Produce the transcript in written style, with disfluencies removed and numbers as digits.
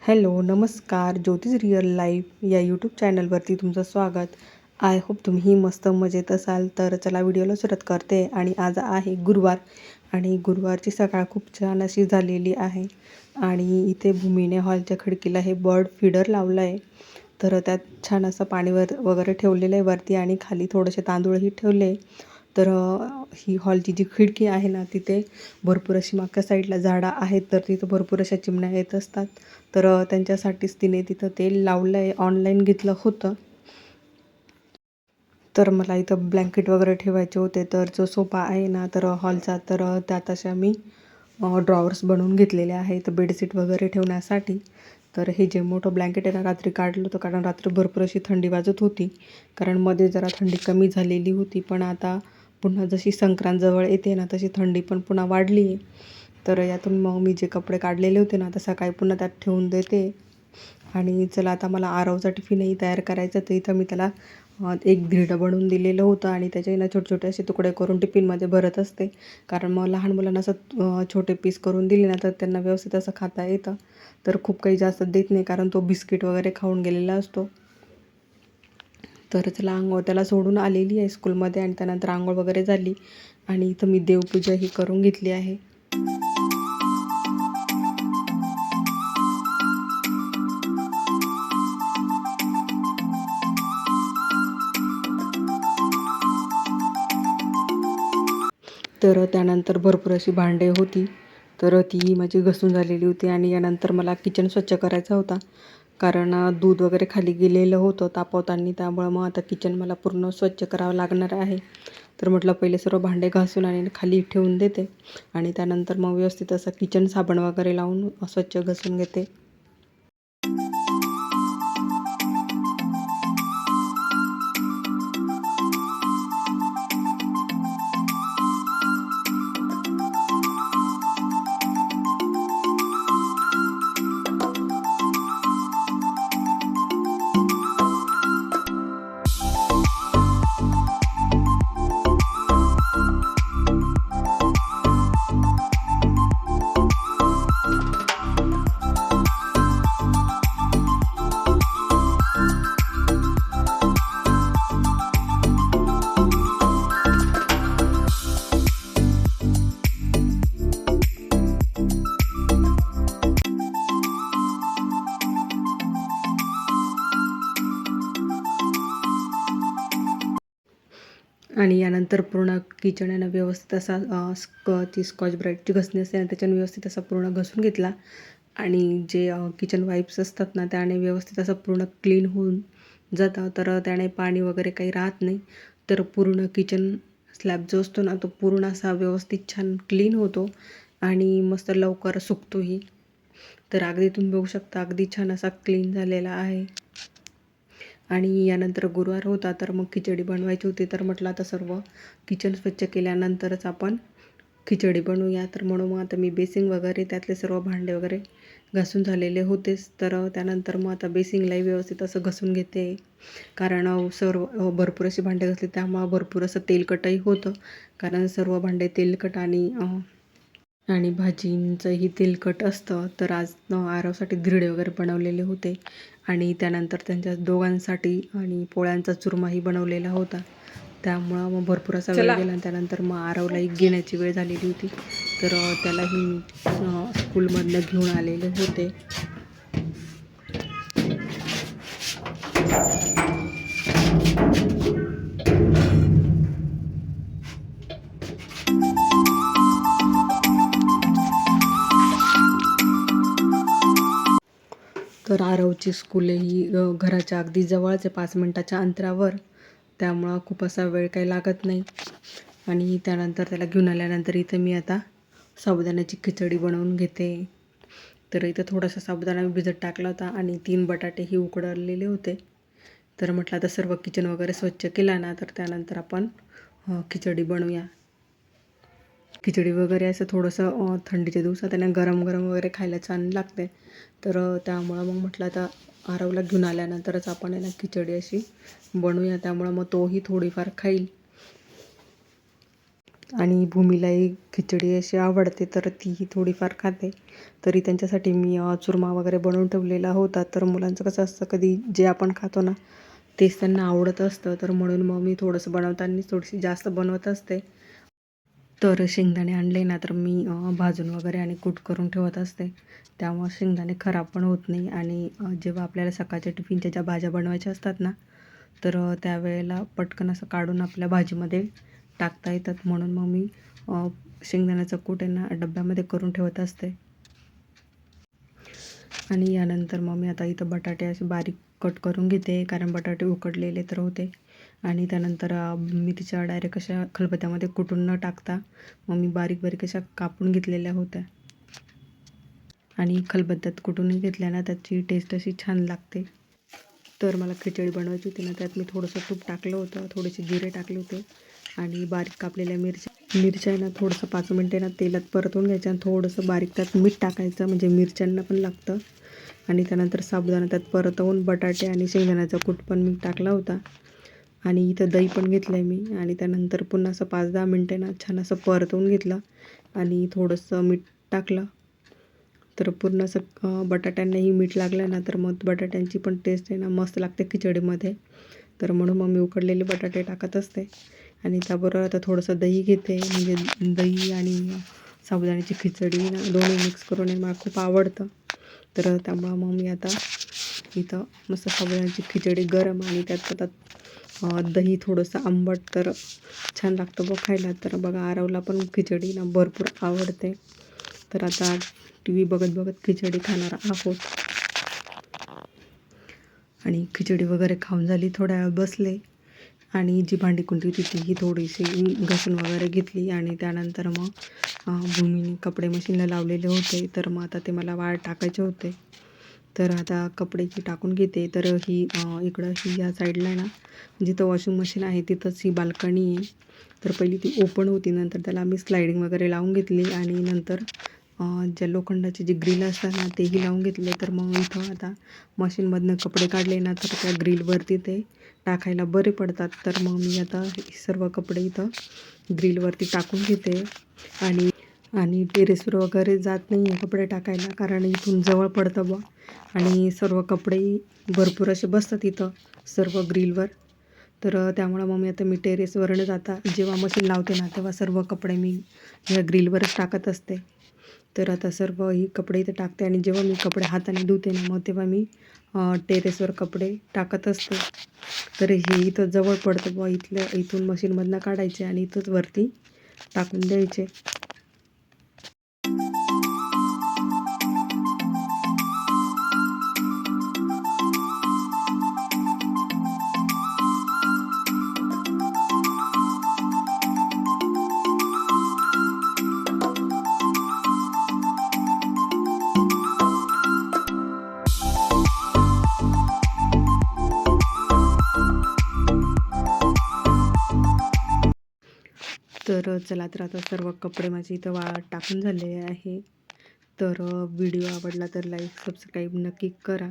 Hello नमस्कार. ज्योतिष real life या यूट्यूब चॅनलवरती तुमचं स्वागत. आय होप तुम्ही मस्त मजेत असाल. तर चला व्हिडिओला सुरुवात करते. आणि आज आहे गुरुवार आणि गुरुवारची सकाळ खूप छान अशी झालेली आहे. आणि इथे भूमीने हॉलच्या खिडकीला हे बर्ड फीडर लावलं आहे. तर त्यात छान असं पाणी वगैरे ठेवलेलं आहे वरती आणि खाली थोडेसे तांदूळही ठेवले. तर ही हॉलची जी खिडकी आहे ना तिथे भरपूर अशी मागच्या साईडला झाडं आहेत. तर तिथं भरपूर अशा चिमण्या येत असतात. तर त्यांच्यासाठीच तिने तिथं ते लावलं आहे. ऑनलाईन घेतलं होतं. तर मला इथं ब्लँकेट वगैरे ठेवायचे होते. तर जो सोफा आहे ना तर हॉलचा तर त्यात अशा मी ड्रॉवर्स बनवून घेतलेले आहेत बेडशीट वगैरे ठेवण्यासाठी. तर हे जे मोठं ब्लँकेट आहे ना रात्री काढलं होतं, कारण रात्री भरपूर अशी थंडी वाजत होती. कारण मध्ये जरा थंडी कमी झालेली होती, पण आता पुन्हा जशी संक्रांत जवळ येते ना तशी थंडी पण पुन्हा वाढली आहे. तर यातून मग मी जे कपडे काढलेले होते ना आता सकाळी पुन्हा त्यात ठेवून देते. आणि चला आता मला आरवचा टिफिनही तयार करायचा. तर इथं मी त्याला एक धिरडं बनवून दिलेलं होतं आणि त्याचे ना छोटे छोटे असे तुकडे करून टिफिनमध्ये भरत असते. कारण मग लहान मुलांना असं छोटे पीस करून दिले ना तर त्यांना व्यवस्थित असं खाता येतं. तर खूप काही जास्त देत नाही, कारण तो बिस्किट वगैरे खाऊन गेलेला असतो. तर चला त्याला सोडून आलेली आहे स्कूलमध्ये आणि त्यानंतर आंघोळ वगैरे झाली. आणि इथं मी देवपूजाही करून घेतली आहे. तर त्यानंतर भरपूर अशी भांडे होती. तर ती माझी घसून झालेली होती. आणि यानंतर मला किचन स्वच्छ करायचा होता, कारण दूध वगैरे खाली गेलेलं होतं तापवताना. त्यामुळं मग आता किचन मला पूर्ण स्वच्छ करावं लागणार आहे. तर म्हटलं पहिले सर्व भांडे घासून आणि खाली ठेवून देते आणि त्यानंतर मग व्यवस्थित असं किचन साबण वगैरे लावून स्वच्छ घसून घेते. आणि यानंतर पूर्ण किचन आहे ना व्यवस्थित असा ती स्कॉच ब्राईटची घसणी असते ना त्याच्याने व्यवस्थित असा पूर्ण घसून घेतला. आणि जे किचन वाईप्स असतात ना त्याने व्यवस्थित असं पूर्ण क्लीन होऊन जातं. तर त्याने पाणी वगैरे काही राहत नाही. तर पूर्ण किचन स्लॅब जो असतो ना तो पूर्ण असा व्यवस्थित छान क्लीन होतो आणि मस्त लवकर सुकतोही. तर अगदी तुम्ही बघू शकता अगदी छान असा क्लीन झालेला आहे. आणि यानंतर गुरुवार होता तर मग खिचडी बनवायची होती. तर म्हटलं आता सर्व किचन स्वच्छ केल्यानंतरच आपण खिचडी बनवूया. तर म्हणून मग आता मी बेसिंग वगैरे त्यातले सर्व भांडे वगैरे घासून झालेले होतेच. तर त्यानंतर मग आता बेसिंगलाही व्यवस्थित असं घासून घेते, कारण सर्व भरपूर अशी भांडे घासले त्यामुळं भरपूर असं तेलकटही होतं. कारण सर्व भांडे तेलकट आणि भाजींचंही तेलकट असतं. तर आज आरवसाठी धिरडे वगैरे बनवलेले होते आणि त्यानंतर त्यांच्या दोघांसाठी आणि पोळ्यांचा चुरमाही बनवलेला होता. त्यामुळं मग भरपूर असा वेळ गेला. आणि त्यानंतर मग आरवलाही घेण्याची वेळ झालेली होती. तर त्यालाही स्कूलमधनं घेऊन आलेले होते. तर आरवची स्कूलही घराच्या अगदी जवळच आहे, 5 मिनटाच्या अंतरावर. त्यामुळं खूप असा वेळ काही लागत नाही. आणि त्यानंतर त्याला घेऊन आल्यानंतर इथं मी आता साबुदाण्याची खिचडी बनवून घेते. तर इथं थोडासा साबुदाणा भिजत टाकला होता आणि 3 बटाटेही उकडलेले होते. तर म्हटलं आता सर्व किचन वगैरे स्वच्छ केला ना तर त्यानंतर आपण खिचडी बनवूया. खिचडी वगैरे असं थोडंसं थंडीच्या दिवसात त्यांना गरम गरम वगैरे खायला छान लागते. तर त्यामुळं मग म्हटलं आता आरवला घेऊन आल्यानंतरच आपण आहे ना खिचडी अशी बनवूया. त्यामुळं मग तोही थोडीफार खाईल. आणि भूमीलाही खिचडी अशी आवडते तर तीही थोडीफार खाते. तरी त्यांच्यासाठी मी चुरमा वगैरे बनवून ठेवलेला होता. तर मुलांचं कसं असतं, कधी जे आपण खातो ना तेच त्यांना आवडत असतं, तर म्हणून मग मी थोडंसं बनवताना थोडीशी जास्त बनवत असते. तर शेंगदाणे आणले ना तर मी भाजून वगैरे आणि कूट करून ठेवत असते. त्यामुळे शेंगदाणे खराब पण होत नाही आणि जेव्हा आपल्याला सकाळच्या टिफिनच्या ज्या भाज्या बनवायच्या असतात ना, तर त्यावेळेला पटकन असं काढून आपल्या भाजीमध्ये टाकता येतात. म्हणून मग मी शेंगदाण्याचा कूट आहे ना डब्यामध्ये करून ठेवत असते. आणि यानंतर मग मी आता इथं बटाटे असे बारीक कट करून घेते, कारण बटाटे उकडलेले तर होते. आणि त्यानंतर मिरच्या डायरेक्ट अशा खलबत्त्यामध्ये कुटून न टाकता मग मी बारीक बारीक अशा कापून घेतलेल्या होत्या. आणि खलबत्त्यात कुटून घेतल्या ना त्याची टेस्ट अशी छान लागते. तर मला खिचडी बनवायची होती ना, त्यात मी थोडंसं तूप टाकलं होतं, थोडेसे जिरे टाकले होते आणि बारीक कापलेल्या मिरच्या आहे ना थोडंसं 5 मिनटे ना तेलात परतवून घ्यायचं आणि थोडंसं बारीक त्यात मीठ टाकायचं, म्हणजे मिरच्यांना पण लागतं. आणि त्यानंतर साबुदाणा त्यात परतवून बटाटे आणि शेंगदाण्याचा कूट पण मी टाकला होता. आणि इथं दही पण घेतलं आहे मी आणि त्यानंतर पुन्हा असं 5-10 मिनटे ना छान असं परतवून घेतलं आणि थोडंसं मीठ टाकलं. तर पूर्ण असं बटाट्यांनाही मीठ लागलं ना तर मग बटाट्यांची पण टेस्ट आहे ना मस्त लागते खिचडीमध्ये. तर म्हणून मग मी उकडलेले बटाटे टाकत असते आणि त्याबरोबर आता थोडंसं दही घेते, म्हणजे दही आणि साबुदाण्याची खिचडी ना दोन्ही मिक्स करून मला खूप आवडतं. तर त्यामुळं मग मी आता इथं मस्त साबुदाण्याची खिचडी गरम आणि त्यात दही थोडंसं आंबट, तर छान लागतं बघ खायला. तर बघा आरवला पण खिचडी ना भरपूर आवडते. तर आता टी व्ही बघत बघत खिचडी खाणार आहोत. आणि खिचडी वगैरे खाऊन झाली, थोड्या वेळ बसले आणि जी भांडी कुंडी होती तीही थोडीशी घासून वगैरे घेतली. आणि त्यानंतर मग भूमीने कपडे मशीनला लावलेले होते, तर मग आता ते मला वाळत टाकायचे होते. तर आता कपडे टाकून घेते. तर ही इकडं ही या साईडला ना जिथं वॉशिंग मशीन आहे तिथंच ही बाल्कनी आहे. तर पहिली ती ओपन होती, नंतर त्याला आम्ही स्लायडिंग वगैरे लावून घेतली आणि नंतर ज्या लोखंडाचे जे ग्रिल असतात ना तेही लावून घेतले. तर मग इथं आता मशीनमधनं कपडे काढले ना तर त्या ग्रिलवरती ते टाकायला बरे पडतात. तर मग मी आता सर्व कपडे इथं ग्रिलवरती टाकून घेते आणि टेरेसवर वगैरे जात नाही आहे कपडे टाकायला, कारण इथून जवळ पडतं बा आणि सर्व कपडे भरपूर असे बसतात इथं सर्व ग्रिलवर. तर त्यामुळं मग मी टेरेसवर न जाता जेव्हा मशीन लावते ना तेव्हा सर्व कपडे मी ह्या ग्रिलवरच टाकत असते. तर आता सर्व ही कपडे इथं टाकते आणि जेव्हा मी कपडे हाताने धुते ना मग तेव्हा मी टेरेसवर कपडे टाकत असते. तर हे इथं जवळ पडतं बुवा, इथून मशीनमधनं काढायचे आणि इथंच वरती टाकून द्यायचे. तर चला, तर आता सर्व कपडे माझे इथं वाळत टाकून झालेले आहे. तर व्हिडिओ आवडला तर लाईक सबस्क्राईब नक्की करा.